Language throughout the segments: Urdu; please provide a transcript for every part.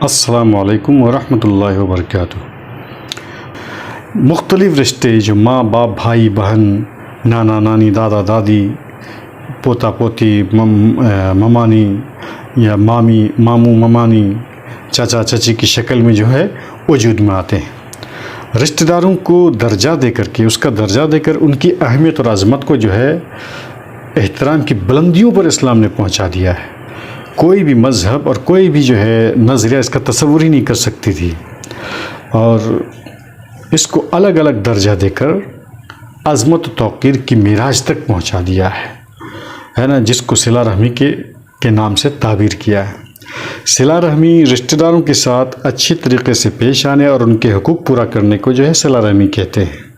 السلام علیکم ورحمۃ اللہ وبرکاتہ۔ مختلف رشتے جو ماں باپ بھائی بہن نانا نانی دادا دادی پوتا پوتی ممانی یا مامی ماموں ممانی چاچا چچی کی شکل میں جو ہے وجود میں آتے ہیں۔ رشتہ داروں کو درجہ دے کر کے اس کا درجہ دے کر ان کی اہمیت اور عظمت کو جو ہے احترام کی بلندیوں پر اسلام نے پہنچا دیا ہے۔ کوئی بھی مذہب اور کوئی بھی جو ہے نظریہ اس کا تصور ہی نہیں کر سکتی تھی، اور اس کو الگ الگ درجہ دے کر عظمت و توقیر کی معراج تک پہنچا دیا ہے نا، جس کو صلہ رحمی کے نام سے تعبیر کیا ہے۔ صلہ رحمی رشتہ داروں کے ساتھ اچھی طریقے سے پیش آنے اور ان کے حقوق پورا کرنے کو جو ہے صلہ رحمی کہتے ہیں۔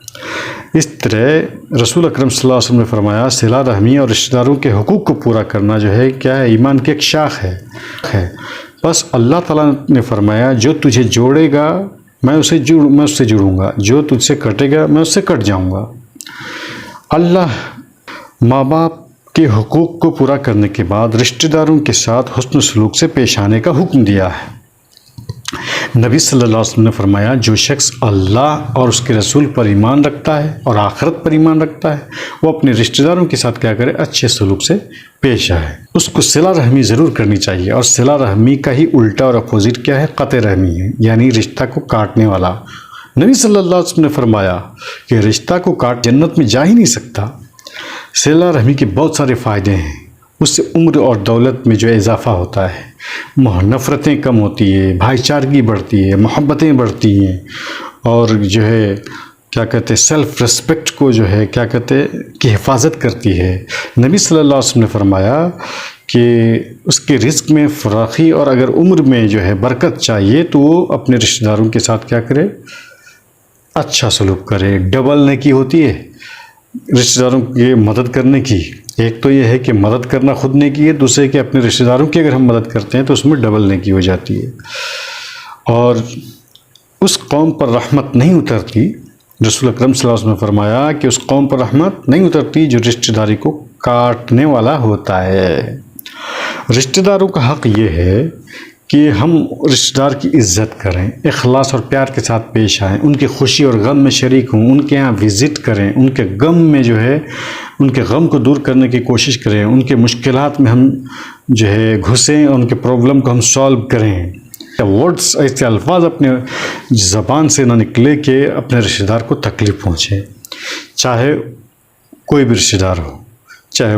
اس طرح رسول اکرم صلی اللہ علیہ وسلم نے فرمایا صلہ رحمی اور رشتہ داروں کے حقوق کو پورا کرنا جو ہے کیا ہے، ایمان کی ایک شاخ ہے۔ بس اللہ تعالیٰ نے فرمایا جو تجھے جوڑے گا میں اس سے جڑوں گا، جو تجھ سے کٹے گا میں اس سے کٹ جاؤں گا۔ اللہ ماں باپ کے حقوق کو پورا کرنے کے بعد رشتہ داروں کے ساتھ حسن سلوک سے پیش آنے کا حکم دیا ہے۔ نبی صلی اللہ علیہ وسلم نے فرمایا جو شخص اللہ اور اس کے رسول پر ایمان رکھتا ہے اور آخرت پر ایمان رکھتا ہے وہ اپنے رشتہ داروں کے ساتھ کیا کرے، اچھے سلوک سے پیش آئے۔ اس کو صلہ رحمی ضرور کرنی چاہیے، اور صلہ رحمی کا ہی الٹا اور اپوزٹ کیا ہے، قطع رحمی ہے، یعنی رشتہ کو کاٹنے والا۔ نبی صلی اللہ علیہ وسلم نے فرمایا کہ رشتہ کو کاٹ جنت میں جا ہی نہیں سکتا۔ صلہ رحمی کے بہت سارے فائدے ہیں، اس سے عمر اور دولت میں جو اضافہ ہوتا ہے، نفرتیں کم ہوتی ہے، بھائی چارگی بڑھتی ہے، محبتیں بڑھتی ہیں، اور جو ہے کیا کہتے ہیں سیلف ریسپیکٹ کو جو ہے کیا کہتے ہیں کی حفاظت کرتی ہے۔ نبی صلی اللہ علیہ وسلم نے فرمایا کہ اس کے رزق میں فراخی اور اگر عمر میں جو ہے برکت چاہیے تو وہ اپنے رشتہ داروں کے ساتھ کیا کرے، اچھا سلوک کرے۔ ڈبل نیکی ہوتی ہے رشتہ داروں کی مدد کرنے کی۔ ایک تو یہ ہے کہ مدد کرنا خود نیکی ہے، دوسرے کہ اپنے رشتہ داروں کی اگر ہم مدد کرتے ہیں تو اس میں ڈبل نیکی ہو جاتی ہے۔ اور اس قوم پر رحمت نہیں اترتی، رسول اکرم صلی اللہ علیہ وسلم نے فرمایا کہ اس قوم پر رحمت نہیں اترتی جو رشتہ داری کو کاٹنے والا ہوتا ہے۔ رشتہ داروں کا حق یہ ہے کہ ہم رشتہ دار کی عزت کریں، اخلاص اور پیار کے ساتھ پیش آئیں، ان کی خوشی اور غم میں شریک ہوں، ان کے یہاں وزٹ کریں، ان کے غم میں جو ہے ان کے غم کو دور کرنے کی کوشش کریں، ان کے مشکلات میں ہم جو ہے گھسیں اور ان کے پرابلم کو ہم سالو کریں۔ ورڈز ایسے الفاظ اپنے زبان سے نہ نکلے کہ اپنے رشتہ دار کو تکلیف پہنچے، چاہے کوئی بھی رشتہ دار ہو، چاہے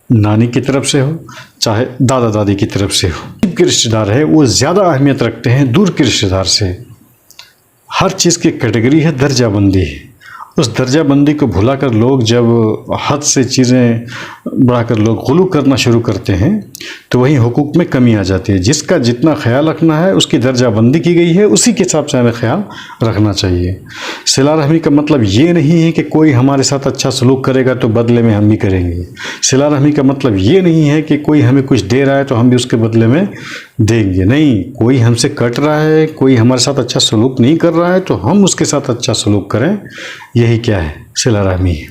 نانی کی طرف سے ہو چاہے دادا دادی کی طرف سے ہو۔ قریب کے رشتہ دار ہے وہ زیادہ اہمیت رکھتے ہیں دور کے رشتہ دار سے۔ ہر چیز کی کیٹیگری ہے، درجہ بندی ہے۔ اس درجہ بندی کو بھلا کر لوگ جب حد سے چیزیں بڑھا کر لوگ غلو کرنا شروع کرتے ہیں تو وہیں حقوق میں کمی آ جاتی ہے۔ جس کا جتنا خیال رکھنا ہے اس کی درجہ بندی کی گئی ہے، اسی کے حساب سے ہمیں خیال رکھنا چاہیے۔ صلہ رحمی کا مطلب یہ نہیں ہے کہ کوئی ہمارے ساتھ اچھا سلوک کرے گا تو بدلے میں ہم بھی کریں گے۔ صلہ رحمی کا مطلب یہ نہیں ہے کہ کوئی ہمیں کچھ دے رہا ہے تو ہم بھی اس کے بدلے میں دیں گے، نہیں۔ کوئی ہم سے کٹ رہا ہے، کوئی ہمارے ساتھ اچھا سلوک نہیں کر رہا ہے تو ہم اس کے ساتھ اچھا سلوک کریں، یہی کیا ہے، صلہ رحمی ہے۔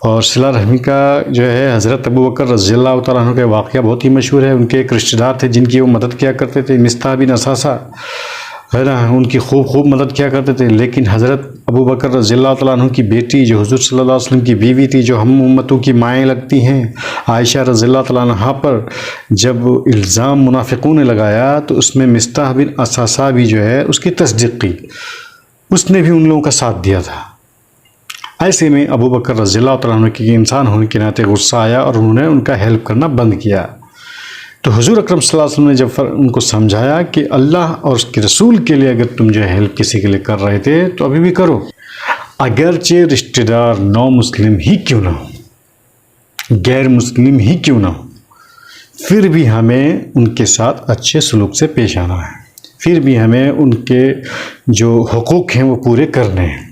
اور صلہ رحمی کا جو ہے حضرت ابوبکر رضی اللہ تعالیٰ عنہ کا واقعہ بہت ہی مشہور ہے۔ ان کے ایک رشتہ دار تھے جن کی وہ مدد کیا کرتے تھے، مصطح بن اثاثہ ہے نا، ان کی خوب مدد کیا کرتے تھے، لیکن حضرت ابوبکر رضی اللہ تعالیٰ عنہ کی بیٹی جو حضور صلی اللہ علیہ وسلم کی بیوی تھی، جو ہم امتوں کی مائیں لگتی ہیں، عائشہ رضی اللہ تعالیٰ عنہ پر جب الزام منافقوں نے لگایا تو اس میں مصطح بن اثاثہ بھی جو ہے اس کی تصدیق کی، اس نے بھی ان لوگوں کا ساتھ دیا تھا۔ ایسے میں ابوبکر رضی اللہ تعالیٰ عنہ کی انسان ہونے کے ناطے غصہ آیا اور انہوں نے ان کا ہیلپ کرنا بند کیا۔ تو حضور اکرم صلی اللہ علیہ وسلم نے جب ان کو سمجھایا کہ اللہ اور اس کے رسول کے لیے اگر تم جو ہے ہیلپ کسی کے لیے کر رہے تھے تو ابھی بھی کرو، اگرچہ رشتہ دار نو مسلم ہی کیوں نہ ہو، غیر مسلم ہی کیوں نہ ہو، پھر بھی ہمیں ان کے ساتھ اچھے سلوک سے پیش آنا ہے، پھر بھی ہمیں ان کے جو حقوق ہیں وہ پورے کرنے ہیں۔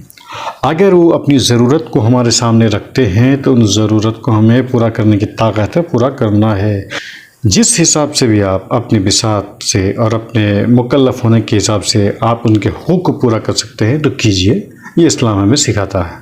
اگر وہ اپنی ضرورت کو ہمارے سامنے رکھتے ہیں تو ان ضرورت کو ہمیں پورا کرنے کی طاقت ہے، پورا کرنا ہے۔ جس حساب سے بھی آپ اپنی بساط سے اور اپنے مکلف ہونے کے حساب سے آپ ان کے حقوق کو پورا کر سکتے ہیں تو کیجئے، یہ اسلام ہمیں سکھاتا ہے۔